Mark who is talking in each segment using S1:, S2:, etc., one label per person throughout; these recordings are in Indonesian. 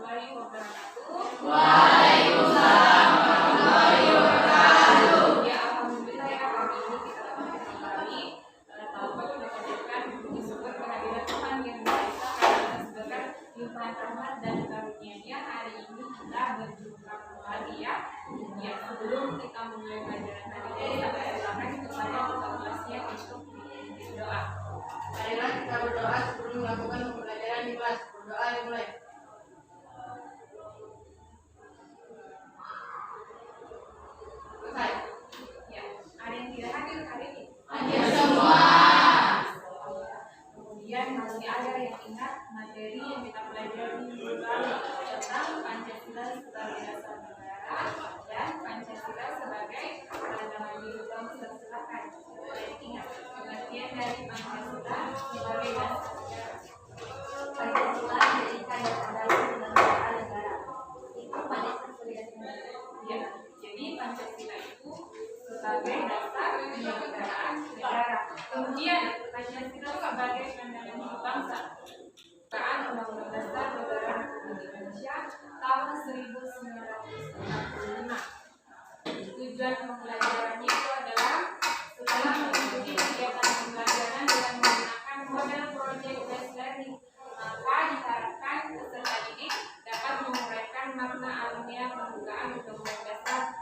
S1: warahmatullahi wabarakatuh.
S2: Waalaikumsalam warahmatullahi wabarakatuh.
S1: Ya, alhamdulillah ya, hari ini kita dapat kembali taubat mengajarkan puji syukur kehadiran Tuhan yang Maha Esa karena disebabkan limpahan rahmat dan karunia-Nya hari ini kita berjumpa kembali ya. Ya, sebelum kita mulai pelajaran hari ini, saya silakan kepada kelasnya untuk berdoa.
S2: Marilah kita berdoa sebelum melakukan pembelajaran di kelas. Berdoa dimulai. Selesai.
S1: Ya, ada yang tidak hadir hari ini?
S2: Hadir semua.
S1: Kemudian masih ada yang ingat materi yang kita pelajari lalu tentang Pancasila sebagai dasar negara dan Pancasila sebagai landasan hidup bangsa. Silakan ingat pengertian dari Pancasila sebagai dasar negara.
S3: Pancasila dijadikan adalah undang-undang negara. Itu pada Pancasila.
S1: Ya, jadi Pancasila itu sebagai dasar kenegaraan negara. Kemudian Pancasila sebagai pandangan hidup bangsa. Undang-Undang Dasar Negara Republik Indonesia tahun 1945. Tujuan pembelajarannya itu adalah setelah mengikuti kegiatan pembelajaran dengan menggunakan model project based learning, maka diharapkan peserta didik dapat menguraikan makna alamiah pembukaan Undang-Undang Dasar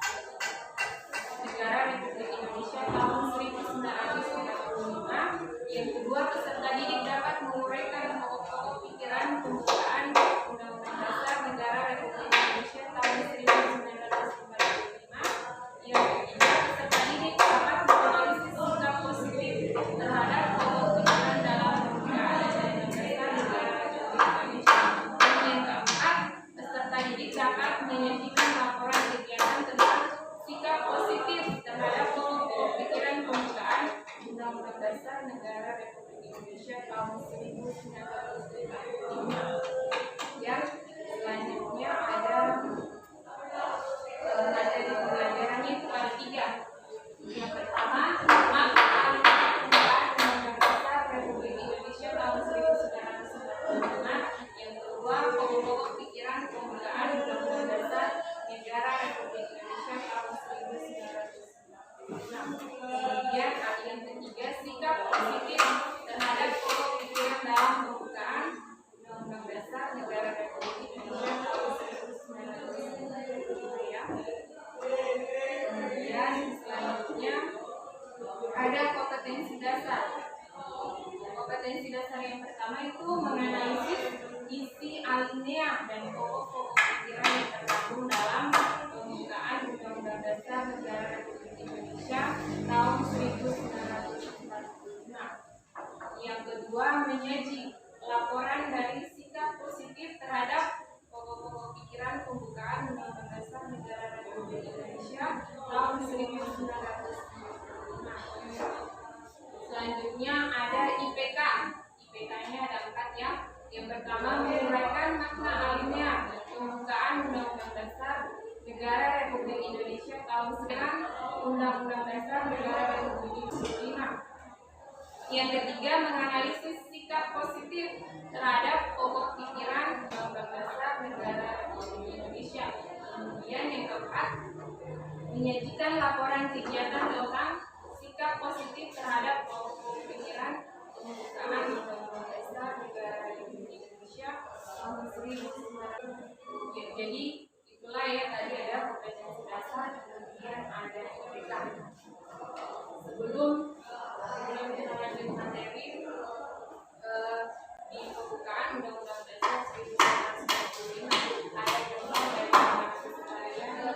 S1: Negara Republik Indonesia tahun 1945. Yang kedua, peserta didik dapat menguraikan pokok-pokok pikiran pembukaan Undang-Undang Dasar Negara Republik Indonesia tahun 1945. Yang ketiga, peserta didik dapat menganalisis sikap positif terhadap pokok pikiran dalam pembukaan Undang-Undang Dasar Negara Republik Indonesia. Dan yang keempat, peserta didik dapat menyajikan laporan kegiatan tentang sikap positif terhadap pokok pikiran pembukaan Undang-Undang Dasar Negara Republik Indonesia tahun 1945. Yang selanjutnya ada materi pembelajarannya itu ada 3. Yang pertama, makna alamiah pembukaan Undang-Undang Dasar Republik Indonesia tahun 1945. Yang kedua, pokok-pokok pikiran pembukaan Undang-Undang Dasar Negara Republik Indonesia tahun 1945. Kemudian yang ketiga, sikap positif terhadap pokok pikiran dalam pembukaan Undang-Undang Dasar Negara Republik Indonesia tahun 1945 ya. Kemudian selanjutnya ada kompetensi dasar. Kompetensi dasar yang pertama itu menganalisis isi alinea dan pokok-pokok pikiran yang terkandung dalam pembukaan Undang-Undang Dasar Negara Republik Indonesia tahun 1945. Yang kedua, menyaji laporan dari sikap positif terhadap pokok-pokok pikiran pembukaan Undang-Undang Dasar Negara Republik Indonesia tahun 1945. Selanjutnya ada IPK. IPK-nya ada 4 ya. Yang pertama, menguraikan makna alinea pembukaan Undang-Undang Dasar Negara Republik Indonesia tahun 1945. Undang-Undang Dasar Negara Republik Indonesia. Yang ketiga, menganalisis sikap positif terhadap pokok pikiran Undang-Undang Dasar Negara Republik Indonesia. Kemudian yang keempat, menyajikan laporan kegiatan tentang sikap positif terhadap pokok pikiran pembukaan Undang-Undang Dasar Negara Republik Indonesia tahun 1945. Jadi itulah ya, tadi ada kompetensi dasar, kemudian ada IPK. Sebelum kita lanjut materi di pembukaan Undang-Undang Dasar 1945, ada contoh dari kalian kan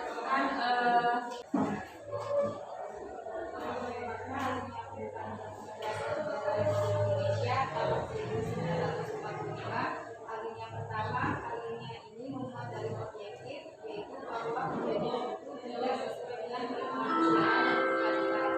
S1: Indonesia tahun 1945. Alinea pertama, alinea ini memuat dari objektif, yaitu bahwa kejadian itu tidak sesuai dengan kemanusiaan dan keadilan.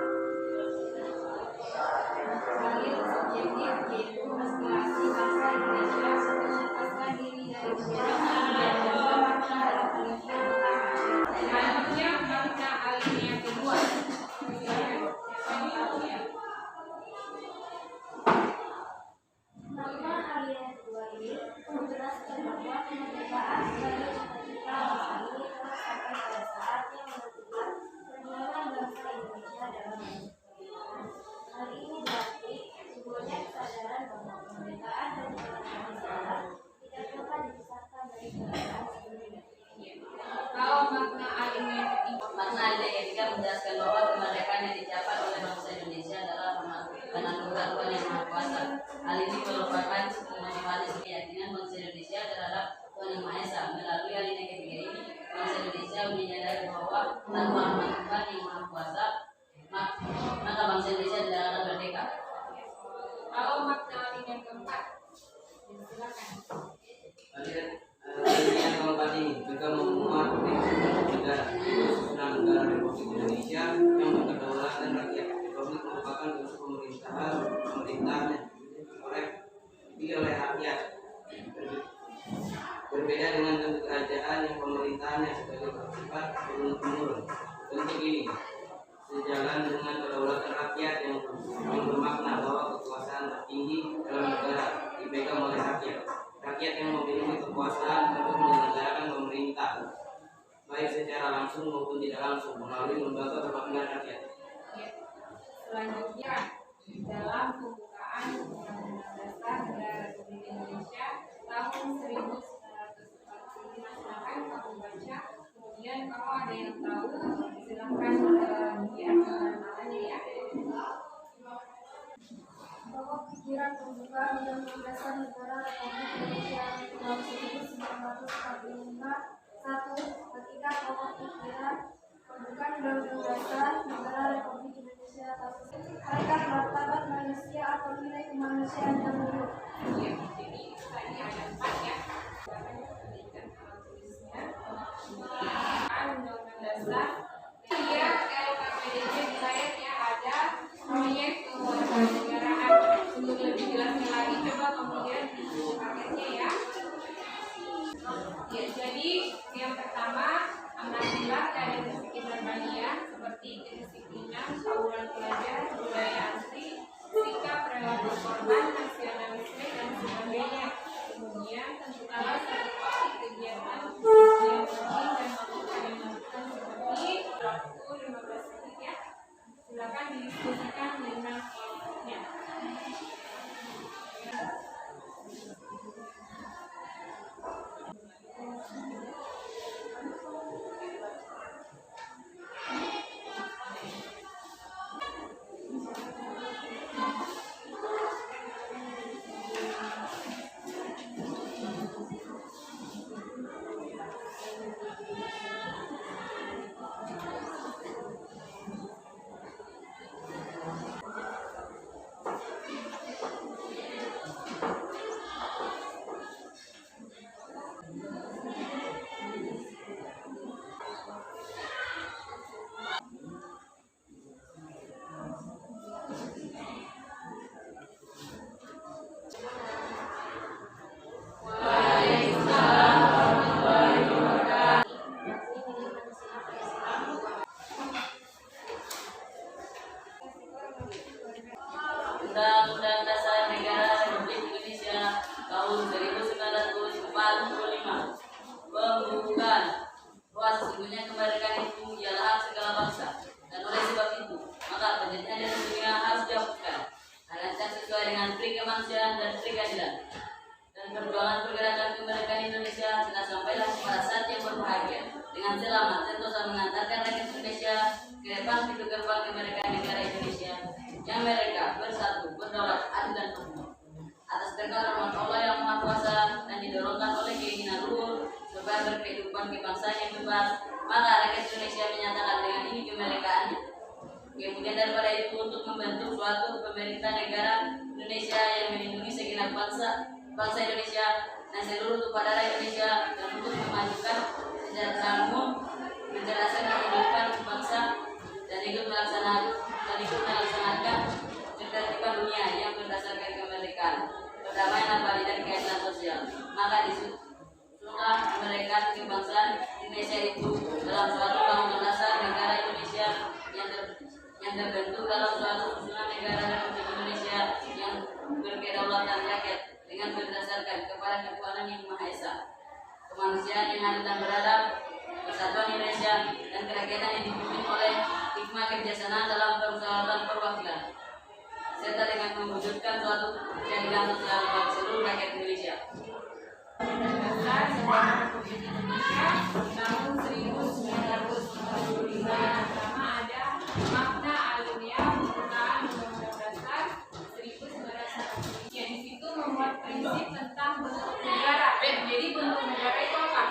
S1: kenegaraan sebagai berikut. Kalau makna alineated
S4: Makna alineated menjelaskan bahwa kemerdekaan yang dicapai oleh bangsa Indonesia adalah dengan Tuhan yang Maha Kuasa. Hal ini merupakan minimalis keyakinan bangsa Indonesia terhadap Tuhan Yang Maha Esa. Melalui alinea ketiga ini, bangsa Indonesia menyadari bahwa tanpa rahmat Tuhan Yang Maha Kuasa, maka bangsa Indonesia tidak akan merdeka.
S1: Kalau makna alinea keempat, silakan.
S5: Alinea keempat ini juga memuat prinsip negara, yaitu susunan negara Republik Indonesia yang berkedaulatan rakyat. Republik merupakan bentuk pemerintahan oleh rakyat. Berbeda dengan bentuk kerajaan yang pemerintahannya sebagai bersifat turun-temurun. Bentuk ini sejalan dengan kedaulatan rakyat yang bermakna bahwa kekuasaan tertinggi dalam negara dipegang oleh rakyat. Rakyat yang memiliki kekuasaan untuk menyelenggarakan pemerintah, baik secara langsung maupun tidak langsung melalui lembaga perwakilan rakyat.
S1: Selanjutnya, dalam pembukaan Undang-Undang Dasar Negara Republik Indonesia tahun 1945, silakan kamu baca. Kemudian kalau ada yang tahu, silakan diartikan ya.
S3: Pokok pikiran pembukaan Undang-Undang Dasar Negara Republik Indonesia tahun 1945. 1. Hakikat pokok pikiran pembukaan Undang-Undang Dasar Negara Republik Indonesia tahun 1945. Hakikat martabat manusia atau nilai kemanusiaan yang luhur.
S1: Ya, jadi tadi ada 4 ya. Silakan diberikan alat tulisnya. Undang-Undang Dasar. Dia LKPDJ di layarnya ada proyek kewarganegaraan. Untuk lebih jelasnya lagi, coba kemudian di paketnya ya. Ya, jadi yang pertama amatilah keadaan sekitar kalian seperti kedisiplinan, tawuran pelajar, budaya asli, sikap perilaku korban, nasionalisme dan sebagainya. Kemudian tentukanlah strategi kegiatan yang penting dan melakukan yang melakukan seperti waktu 15 menit ya. Silakan didiskusikan dengan kelompoknya.
S4: Undang-Undang Dasar Negara Republik Indonesia tahun 1945. Pembukaan bahwa sesungguhnya kemerdekaan itu ialah hak segala bangsa, dan oleh sebab itu maka penjajah dan dunia harus dihapuskan, rancang sesuai dengan pri kemanusiaan dan pri keadilan. Dan perjuangan pergerakan kemerdekaan Indonesia telah sampailah pada saat yang berbahagia dengan selamat sentosa mengantarkan rakyat Indonesia ke depan pintu gerbang kemerdekaan negara Indonesia yang mereka bersatu, berdaulat, adil dan makmur atas berkat rahmat Allah yang Maha Kuasa dan didorongkan oleh keinginan luhur supaya berkehidupan kebangsaan yang bebas. Maka rakyat Indonesia menyatakan dengan ini kemerdekaannya. Kemudian daripada itu untuk membentuk suatu pemerintah negara Indonesia yang melindungi segenap bangsa Indonesia dan seluruh tumpah darah Indonesia, dan untuk memajukan kesejahteraan umum, mencerdaskan kehidupan bangsa dan ikut melaksanakan ketertiban dunia yang berdasarkan kemerdekaan, perdamaian abadi dan keadilan sosial. Maka disudahlah kemerdekaan kebangsaan Indonesia itu dalam suatu undang-undang dasar negara Indonesia yang terbentuk dalam suatu susunan negara Republik Indonesia yang berkedaulatan rakyat dengan berdasarkan kepada ketuhanan yang Maha Esa, kemanusiaan yang adil dan beradab, persatuan Indonesia dan kerakyatan yang dipimpin oleh hikmah kebijaksanaan dalam permusyawaratan perwakilan, serta dengan mewujudkan suatu keadilan sosial bagi seluruh rakyat Indonesia.
S1: Dasar Republik Indonesia tahun 1945. Pertama ada makna alumnia pembukaan Undang-Undang Dasar 1945. Ya, di situ memuat prinsip tentang bentuk negara. Jadi bentuk negara itu apa?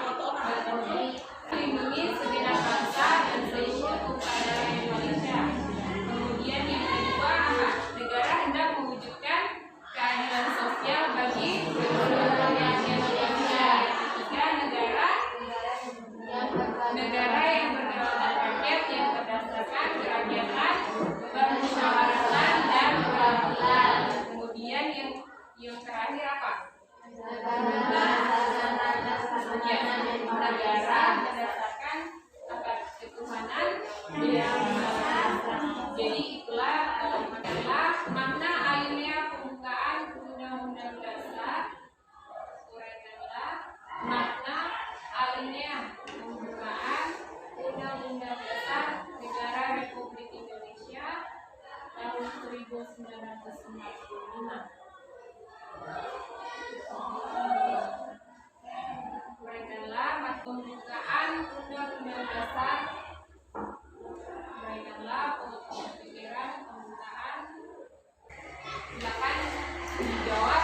S1: Melindungi segenap bangsa dan seluruh keadaan Indonesia. Kemudian yang kedua apa? Negara hendak mewujudkan keadilan sosial bagi seluruh rakyat Indonesia. Ketiga, negara yang berkedaulatan rakyat yang berdasarkan kerakyatan, permusyawaratan dan perwakilan. Kemudian yang terakhir apa? Negara berdasarkan ketuhanan yang jadi itulah adalah makna alinea pembukaan Undang-Undang Dasar. Uraikanlah makna alinea pembukaan Undang-Undang Dasar Negara Republik Indonesia tahun 1945. Uraikanlah pembukaan Undang-Undang Dasar. Uraikanlah pikiran pembukaan. Silakan dijawab.